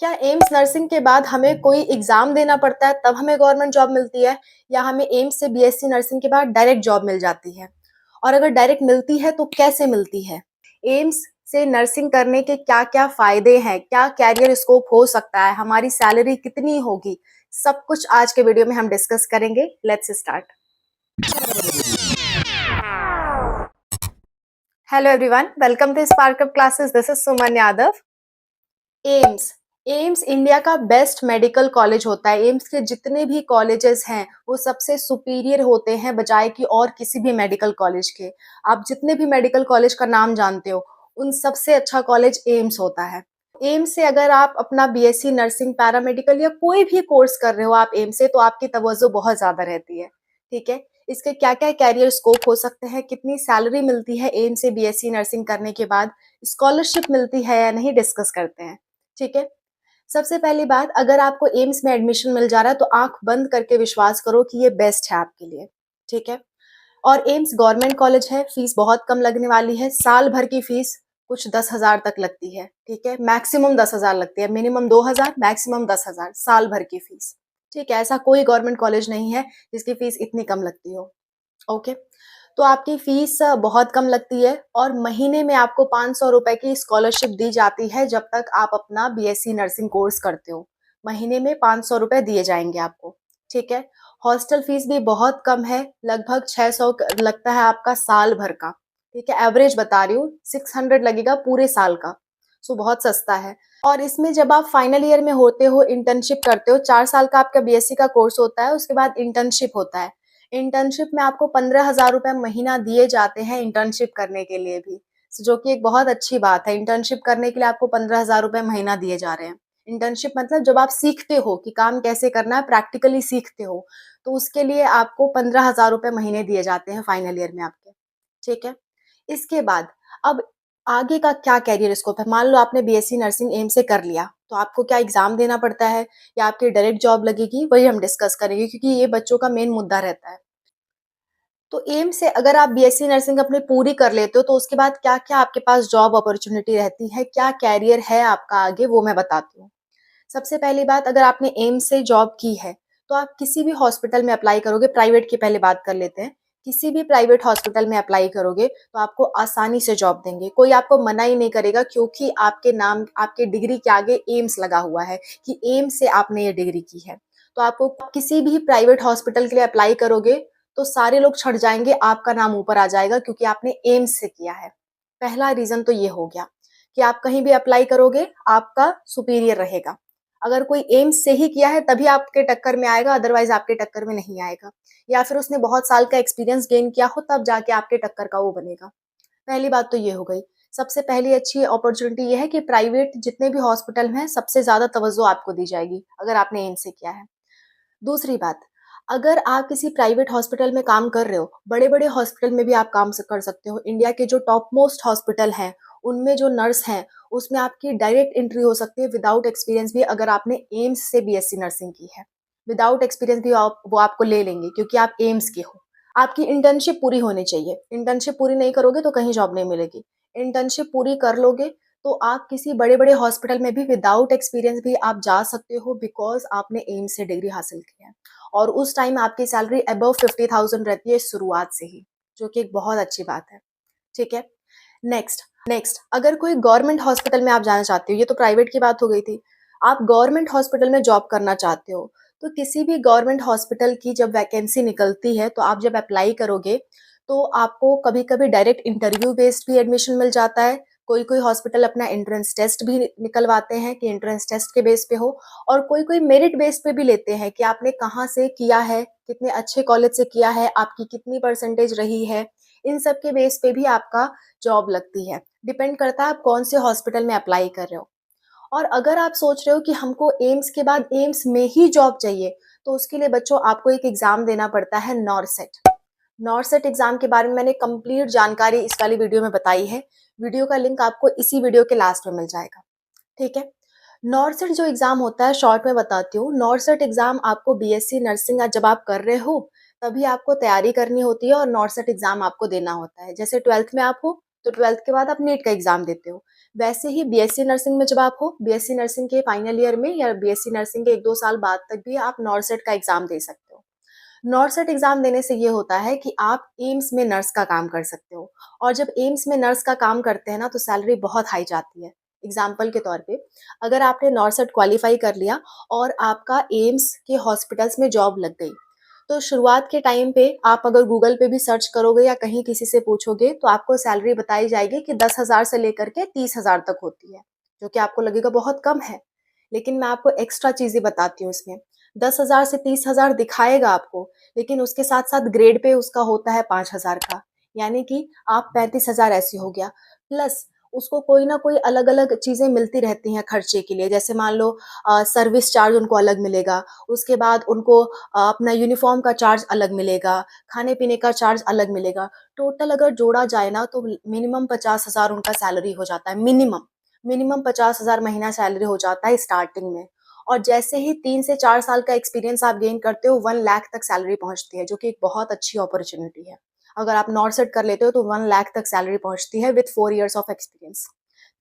क्या AIIMS nursing के बाद हमें कोई एग्ज़ाम देना पड़ता है तब हमें गवर्नमेंट जॉब मिलती है या हमें एम्स से बीएससी नर्सिंग के बाद डायरेक्ट जॉब मिल जाती है? और अगर डायरेक्ट मिलती है तो कैसे मिलती है? एम्स से नर्सिंग करने के क्या-क्या फ़ायदे हैं? क्या करियर स्कोप हो सकता है? हमारी सैलरी कितनी होगी? सब कुछ आज के वीडियो में हम डिस्कस करेंगे। Let's start. Hello everyone, welcome to Spark Up classes. This is Suman Yadav. AIIMS AIIMS India का बेस्ट मेडिकल कॉलेज होता है। एम्स के जितने भी कॉलेजेस हैं वो सबसे सुपीरियर होते हैं बजाय कि और किसी भी मेडिकल कॉलेज के। आप जितने भी मेडिकल कॉलेज का नाम जानते हो उन सबसे अच्छा कॉलेज एम्स होता है। एम्स से अगर आप अपना बीएससी नर्सिंग, पैरामेडिकल या कोई भी कोर्स कर रहे हो आप एम्स से, तो आपकी तवज्जो बहुत ज्यादा रहती है। ठीक है, इसके क्या क्या कैरियर स्कोप हो सकते हैं, कितनी सैलरी मिलती है एम्स से बीएससी नर्सिंग करने के बाद, स्कॉलरशिप मिलती है या नहीं, डिस्कस करते हैं। ठीक है, सबसे पहली बात, अगर आपको एम्स में एडमिशन मिल जा रहा है तो आंख बंद करके विश्वास करो कि ये बेस्ट है आपके लिए। ठीक है, और एम्स गवर्नमेंट कॉलेज है, फीस बहुत कम लगने वाली है। साल भर की फीस कुछ 10,000 तक लगती है। ठीक है, मैक्सिमम 10,000 लगती है, मिनिमम 2,000, मैक्सिमम 10,000 साल भर की फीस। ठीक है, ऐसा कोई गवर्नमेंट कॉलेज नहीं है जिसकी फीस इतनी कम लगती हो। ओके, तो आपकी फीस बहुत कम लगती है और महीने में आपको 500 रुपए की स्कॉलरशिप दी जाती है जब तक आप अपना बीएससी नर्सिंग कोर्स करते हो। महीने में 500 रुपए दिए जाएंगे आपको। ठीक है, हॉस्टल फीस भी बहुत कम है, लगभग 600 लगता है आपका साल भर का। ठीक है, एवरेज बता रही हूँ, 600 लगेगा पूरे साल का। सो बहुत सस्ता है। और इसमें जब आप फाइनल ईयर में होते हो, इंटर्नशिप करते हो, 4 साल का आपका बीएससी का कोर्स होता है, उसके बाद इंटर्नशिप होता है। इंटर्नशिप में आपको 15,000 रुपए महीना दिए जाते हैं इंटर्नशिप करने के लिए भी, जो कि एक बहुत अच्छी बात है। इंटर्नशिप करने के लिए आपको 15,000 रुपए महीना दिए जा रहे हैं। इंटर्नशिप मतलब जब आप सीखते हो कि काम कैसे करना है, प्रैक्टिकली सीखते हो, तो उसके लिए आपको 15,000 रुपए महीने दिए जाते हैं फाइनल ईयर में आपके। ठीक है, इसके बाद अब आगे का क्या करियर स्कोप है? मान लो आपने बीएससी नर्सिंग एम से कर लिया, तो आपको क्या एग्जाम देना पड़ता है या आपकी डायरेक्ट जॉब लगेगी, वही हम डिस्कस करेंगे क्योंकि ये बच्चों का मेन मुद्दा रहता है। तो एम से अगर आप बीएससी नर्सिंग अपनी पूरी कर लेते हो तो उसके बाद क्या-क्या आपके पास जॉब अपॉर्चुनिटी रहती है, क्या कैरियर है आपका आगे, वो मैं बताती हूँ। सबसे पहली बात, अगर आपने एम्स से जॉब की है तो आप किसी भी हॉस्पिटल में अप्लाई करोगे, प्राइवेट की पहले बात कर लेते हैं। किसी भी प्राइवेट हॉस्पिटल में अप्लाई करोगे तो आपको आसानी से जॉब देंगे, कोई आपको मना ही नहीं करेगा क्योंकि आपके नाम, आपके डिग्री के आगे एम्स लगा हुआ है कि एम्स से आपने ये डिग्री की है। तो आपको किसी भी प्राइवेट हॉस्पिटल के लिए अप्लाई करोगे तो सारे लोग छट जाएंगे, आपका नाम ऊपर आ जाएगा क्योंकि आपने एम्स से किया है। पहला रीजन तो ये हो गया कि आप कहीं भी अप्लाई करोगे आपका सुपीरियर रहेगा। अगर कोई एम्स से ही किया है तभी आपके टक्कर में आएगा, अदरवाइज आपके टक्कर में नहीं आएगा। या फिर उसने बहुत साल का एक्सपीरियंस गेन किया हो तब जाके आपके टक्कर का वो बनेगा। पहली बात तो ये हो गई। सबसे पहली अच्छी अपॉर्चुनिटी ये है कि प्राइवेट जितने भी हॉस्पिटल हैं सबसे ज्यादा तवज्जो आपको दी जाएगी अगर आपने एम्स से किया है। दूसरी बात, अगर आप किसी प्राइवेट हॉस्पिटल में काम कर रहे हो, बड़े-बड़े हॉस्पिटल में भी आप काम कर सकते हो। इंडिया के जो टॉप मोस्ट हॉस्पिटल हैं, उनमें जो नर्स हैं, उसमें आपकी डायरेक्ट एंट्री हो सकती है विदाउट एक्सपीरियंस भी, अगर आपने एम्स से बीएससी नर्सिंग की है। विदाउट एक्सपीरियंस भी वो आपको ले लेंगे क्योंकि आप एम्स के हो। आपकी इंटर्नशिप पूरी होनी चाहिए। इंटर्नशिप पूरी नहीं करोगे तो कहीं जॉब नहीं मिलेगी। इंटर्नशिप पूरी कर लोगे तो आप किसी बड़े-बड़े हॉस्पिटल में भी विदाउट एक्सपीरियंस भी आप जा सकते हो बिकॉज़ आपने एम्स से डिग्री हासिल की है। और उस टाइम आपकी सैलरी अबव 50,000 रहती है शुरुआत से ही, जो कि एक बहुत अच्छी बात है। ठीक है, नेक्स्ट नेक्स्ट अगर कोई गवर्नमेंट हॉस्पिटल में आप जाना चाहते हो, ये तो प्राइवेट की बात हो गई थी। आप गवर्नमेंट हॉस्पिटल में जॉब करना चाहते हो तो किसी भी गवर्नमेंट हॉस्पिटल की जब वैकेंसी निकलती है तो आप जब अप्लाई करोगे तो आपको कभी कभी डायरेक्ट इंटरव्यू बेस्ड भी एडमिशन मिल जाता है। कोई कोई हॉस्पिटल अपना एंट्रेंस टेस्ट भी निकलवाते हैं कि एंट्रेंस टेस्ट के बेस पे हो। और कोई कोई मेरिट बेस पे भी लेते हैं कि आपने कहाँ से किया है, कितने अच्छे कॉलेज से किया है, आपकी कितनी परसेंटेज रही है। इन सब के बेस पे भी आपका जॉब लगती है। डिपेंड करता है आप कौन से हॉस्पिटल में अप्लाई कर रहे हो। और अगर आप सोच रहे हो कि हमको एम्स के बाद एम्स में ही जॉब चाहिए तो उसके लिए बच्चों आपको एक एग्जाम देना पड़ता है, नॉरसेट। नॉरसेट एग्जाम के बारे में मैंने कंप्लीट जानकारी इस वाली वीडियो में बताई है। वीडियो का लिंक आपको इसी वीडियो के लास्ट में मिल जाएगा। ठीक है, नॉरसेट जो एग्जाम होता है, शॉर्ट में बताती हूँ। नॉरसेट एग्जाम आपको बीएससी नर्सिंग जब आप कर रहे हो तभी आपको तैयारी करनी होती है और नॉरसेट एग्जाम आपको देना होता है। जैसे 12th में आप हो तो 12th के बाद आप नीट का एग्ज़ाम देते हो। वैसे ही बीएससी नर्सिंग में जब आप हो, बीएससी नर्सिंग के फाइनल ईयर में या बीएससी नर्सिंग के 1-2 साल बाद तक भी आप नॉर्सेट का एग्ज़ाम दे सकते हो। नॉर्सेट एग्ज़ाम देने से ये होता है कि आप एम्स में नर्स का काम कर सकते हो और जब एम्स में नर्स का काम करते हैं ना, तो सैलरी बहुत हाई जाती है। एग्ज़ाम्पल के तौर पे, अगर आपने नॉर्सेट क्वालीफाई कर लिया और आपका एम्स के हॉस्पिटल्स में जॉब लग गई, तो शुरुआत के टाइम पे आप अगर गूगल पे भी सर्च करोगे या कहीं किसी से पूछोगे, तो आपको सैलरी बताई जाएगी कि 10,000 से लेकर के 30,000 तक होती है, जो कि आपको लगेगा बहुत कम है। लेकिन मैं आपको एक्स्ट्रा चीज़ें बताती हूँ इसमें। 10,000 से 30,000 दिखाएगा आपको, लेकिन उसके साथ-साथ ग्रेड पे उसका होता है 5,000 का, यानी कि आप 35,000 ऐसे हो गया। प्लस उसको कोई ना कोई अलग-अलग चीज़ें मिलती रहती हैं खर्चे के लिए, जैसे मान लो सर्विस चार्ज उनको अलग मिलेगा, उसके बाद उनको अपना यूनिफ़ॉर्म का चार्ज अलग मिलेगा, खाने-पीने का चार्ज अलग मिलेगा। टोटल अगर जोड़ा जाए ना, तो मिनिमम 50,000 उनका सैलरी हो जाता है, मिनिमम। मिनिमम 50,000 महीना सैलरी हो जाता है स्टार्टिंग में और जैसे ही 3 से 4 साल का एक्सपीरियंस आप गेन करते हो 1 लाख तक सैलरी पहुँचती है, जो कि एक बहुत अच्छी अपॉर्च्युनिटी है। अगर आप नॉर्सेट कर लेते हो तो 1 लाख तक सैलरी पहुँचती है with 4 years of experience.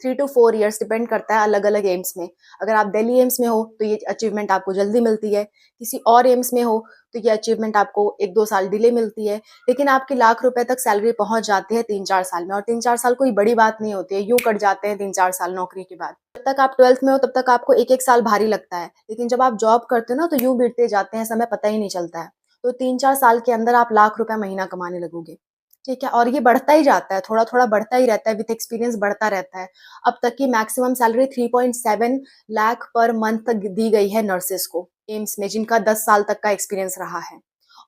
3 to 4 years depend करता है अलग-अलग एम्स में। अगर आप दिल्ली एम्स में हो, तो ये अचीवमेंट आपको जल्दी मिलती है। किसी और एम्स में हो, तो ये अचीवमेंट आपको 1-2 साल डिले मिलती है। लेकिन आपकी लाख रुपए तक सैलरी पहुँच जाती है 3-4 साल में और 3-4 साल कोई बड़ी बात नहीं होती है, यूँ कट जाते हैं 3-4 साल नौकरी के बाद। जब तक आप 12th में हो तब तक आपको 1-1 साल भारी लगता है, लेकिन जब आप जॉब करते हो ना तो यूँ बीतते जाते हैं, समय पता ही नहीं चलता है। तो 3-4 साल के अंदर आप लाख रुपए महीना कमाने लगोगे, ठीक है? और ये बढ़ता ही जाता है, थोड़ा-थोड़ा बढ़ता ही रहता है, विथ एक्सपीरियंस बढ़ता रहता है। अब तक की maximum salary 3.7 lakh per month तक दी गई है नर्सेस को, एम्स में जिनका 10 साल तक का एक्सपीरियंस रहा है।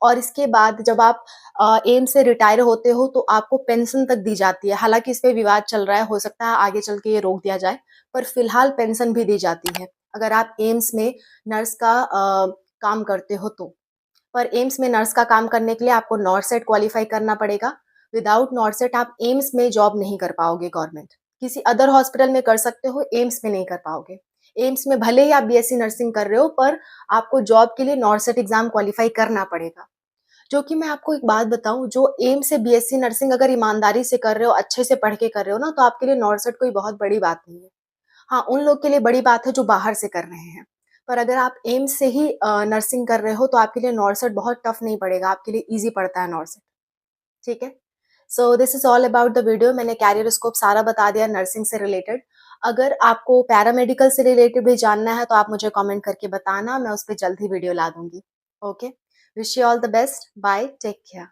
और इसके बाद जब आप एम्स से रिटायर होते हो तो आपको पेंशन तक दी जाती है। हालाँकि इस पे विवाद चल रहा है, हो सकता है आगे चल के ये रोक दिया जाए, पर फिलहाल पेंशन भी दी जाती है, अगर आप एम्स में नर्स का काम करते हो तो। पर एम्स में नर्स का काम करने के लिए आपको नॉर्सेट क्वालीफाई करना पड़ेगा। विदाउट नॉर्सेट आप एम्स में जॉब नहीं कर पाओगे गवर्नमेंट। किसी अदर हॉस्पिटल में कर सकते हो, एम्स में नहीं कर पाओगे। एम्स में भले ही आप बीएससी नर्सिंग कर रहे हो, पर आपको जॉब के लिए नॉर्सेट एग्ज़ाम क्वालीफाई करना पड़ेगा। जो कि मैं आपको एक बात बताऊँ, जो एम्स से बीएससी नर्सिंग अगर ईमानदारी से कर रहे हो, अच्छे से पढ़ के कर रहे हो ना, तो आपके लिए नॉर्सेट कोई बहुत बड़ी बात नहीं है। हाँ, उन लोग के लिए बड़ी बात है जो बाहर से कर रहे हैं। पर अगर आप एम्स से ही नर्सिंग कर रहे हो तो आपके लिए नॉर्सेट बहुत टफ नहीं पड़ेगा, आपके लिए ईज़ी पड़ता है नॉर्सेट, ठीक है? So this is all about the video. मैंने कैरियर स्कोप सारा बता दिया नर्सिंग से रिलेटेड। अगर आपको पैरामेडिकल से रिलेटेड भी जानना है तो आप मुझे कमेंट करके बताना, मैं उस पे जल्द ही वीडियो ला दूँगी। Okay? Wish you all the best. Bye, take care.